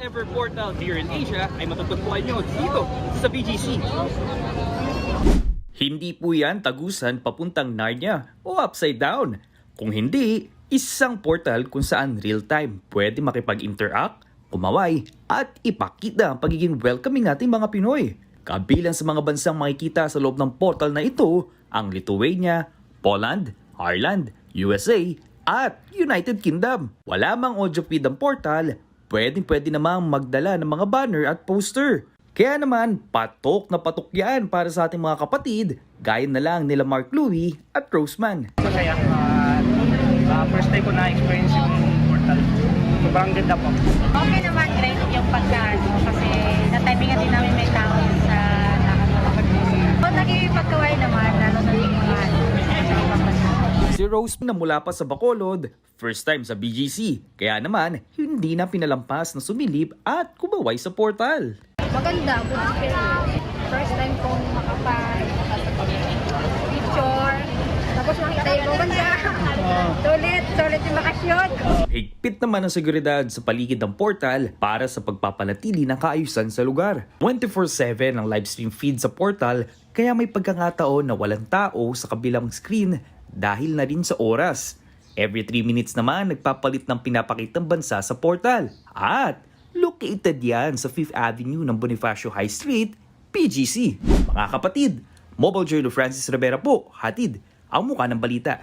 ever portal here in Asia ay matutugpuan nyo dito sa BGC. Hindi po yan tagusan papuntang Narnia o upside down. Kung hindi, isang portal kung saan real-time pwede makipag-interact, kumaway, at ipakita ang pagiging welcoming nating mga Pinoy. Kabilang sa mga bansang makikita sa loob ng portal na ito ang Lithuania, Poland, Ireland, USA, at United Kingdom. Wala mang audio feed ang portal, pwede namang magdala ng mga banner at poster. Kaya naman, patok na patok yan para sa ating mga kapatid, gaya na lang nila Mark Louie at Roseman. Masaya. First time ko na-experience yung portal. Sobrang ganda po. Okay naman, great yung pagkaano kasi na-timingan din namin may tao yun sa nakakapag-visit. So, naging pagkaway naman, lalo na yung mga Si Rose na mula pa sa Bacolod, first time sa BGC. Kaya naman, hindi na pinalampas na sumilip at kumaway sa portal. maganda, good experience. First time kong makapag-picture. Tapos makita yung maganda. Sulit yung bakasyon. Higpit naman ang seguridad sa paligid ng portal para sa pagpapanatili ng kaayusan sa lugar. 24/7 ang live stream feed sa portal kaya may pagkakataon na walang tao sa kabilang screen dahil na rin sa oras. Every 3 minutes naman nagpapalit ng pinapakitang bansa sa portal. At located yan sa 5th Avenue ng Bonifacio High Street, PGC. Mga kapatid, Mobile Journal Francis Rivera po, hatid ang muka ng balita.